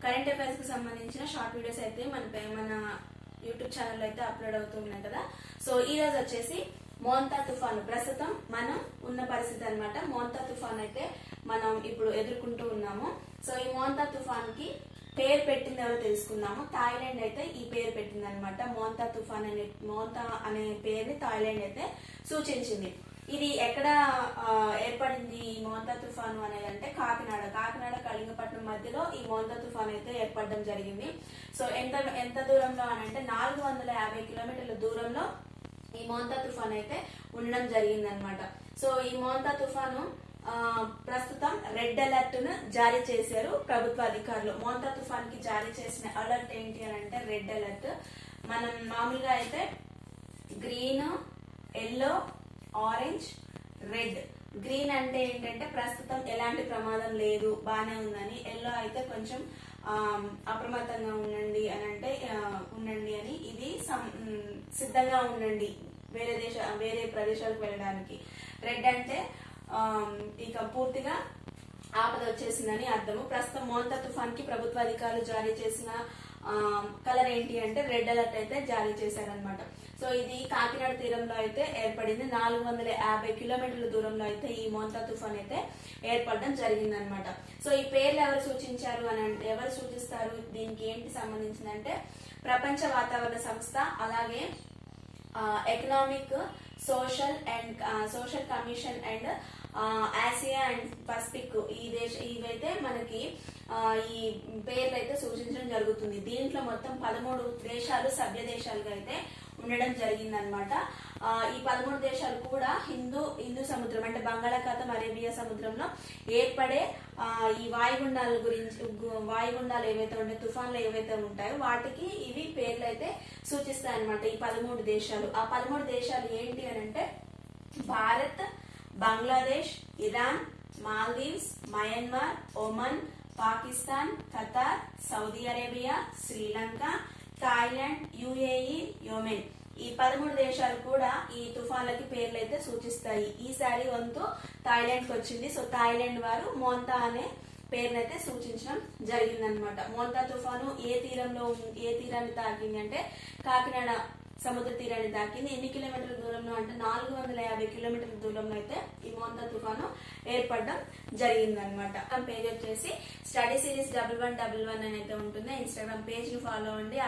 Current affairs కి సంబంధించిన short videos అయితే మన యూట్యూబ్ ఛానల్ అయితే అప్లోడ్ అవుతున్నాయి కదా. సో ఈ రోజు వచ్చేసి మోంతా తుఫాను ప్రస్తుతం మనం ఉన్న పరిస్థితి అన్నమాట. మోంతా తుఫాన్ అయితే మనం ఇప్పుడు ఎదుర్కొంటూ ఉన్నాము. సో ఈ మోంతా తుఫాన్ కి పేరు పెట్టింది ఎవరో తెలుసుకుందాము. థాయిలాండ్ అయితే ఈ పేరు పెట్టింది అనమాట. మోంతా అనే పేరుని థాయిలాండ్ అయితే సూచించింది. ఇది ఎక్కడ ఏర్పడింది ఈ మోంతా తుఫాను అనేది అంటే కాకినాడ కళింగపట్నం మధ్యలో ఈ మోంతా తుఫాను అయితే ఏర్పడడం జరిగింది. సో ఎంత దూరంలో అని అంటే 450 కిలోమీటర్ల దూరంలో ఈ మోంతా తుఫాన్ అయితే ఉండడం జరిగింది అనమాట. సో ఈ మోంతా తుఫాను ప్రస్తుతం రెడ్ అలర్ట్ ను జారీ చేశారు ప్రభుత్వ అధికారులు. మోంతా తుఫాన్ కి జారీ చేసిన అలర్ట్ ఏంటి అని అంటే రెడ్ అలర్ట్. మనం మామూలుగా అయితే green, yellow, orange, red. Green అంటే ఏంటంటే ప్రస్తుతం ఎలాంటి ప్రమాదం లేదు, బానే ఉందని. ఎల్లో అయితే కొంచెం అప్రమత్తంగా ఉండండి అని అంటే ఉండండి అని, ఇది సిద్ధంగా ఉండండి వేరే ప్రదేశాలకు వెళ్ళడానికి. రెడ్ అంటే ఇక పూర్తిగా ఆపద వచ్చేసిందని అర్థము. ప్రస్తుతం మోంతా తుఫాన్ కి ప్రభుత్వ అధికారులు జారీ చేసిన కలర్ ఏంటి అంటే రెడ్ అలర్ట్ అయితే జారీ చేశారనమాట. సో ఇది కాకినాడ తీరంలో అయితే ఏర్పడింది. 450 కిలోమీటర్ల దూరంలో అయితే ఈ మోంతా తుఫాన్ అయితే ఏర్పడడం జరిగిందనమాట. సో ఈ పేర్లు ఎవరు సూచించారు అని అంటే, ఎవరు సూచిస్తారు, దీనికి ఏంటి సంబంధించిందంటే ప్రపంచ వాతావరణ సంస్థ, అలాగే economic social commission and Asia and Pacific ఇవైతే మనకి ఈ పేర్లు అయితే సూచించడం జరుగుతుంది. దీంట్లో మొత్తం 13 దేశాలు సభ్య దేశాలుగా అయితే ఉండడం జరిగిందనమాట. ఈ 13 దేశాలు కూడా హిందూ సముద్రం అంటే బంగాళాఖాతం, అరేబియా సముద్రంలో ఏర్పడే ఈ వాయుగుండాలు ఏవైతే ఉంటాయో, తుఫాన్లు ఏవైతే ఉంటాయో వాటికి ఇవి పేర్లు అయితే సూచిస్తాయన్నమాట. ఈ 13 దేశాలు. ఆ 13 దేశాలు ఏంటి అని అంటే Bharat, Bangladesh, Iran, Maldives, Myanmar, Oman, Pakistan, Qatar, Saudi Arabia, Sri Lanka, Thailand, UAE, Yemen. ఈ 13 దేశాలు కూడా ఈ తుఫాన్లకి పేర్లు అయితే సూచిస్తాయి. ఈసారి వంతు థాయిలాండ్ కి వచ్చింది. సో థాయిలాండ్ వారు మోంతా అనే పేరునైతే సూచించడం జరిగిందనమాట. మోంతా తుఫాను ఏ తీరాన్ని తాకింది అంటే కాకినాడ సముద్ర తీరాన్ని తాకింది. ఎన్ని కిలోమీటర్ల దూరంలో అంటే 450 కిలోమీటర్ల దూరంలో అయితే ఈ మోంతా తుఫాను ఏర్పడడం జరిగిందనమాట. పేజ్ వచ్చేసి స్టడీ సిరీస్ 1111 అని అయితే ఉంటుంది. ఇన్స్టాగ్రామ్ పేజ్ ని ఫాలో అవ్వండి.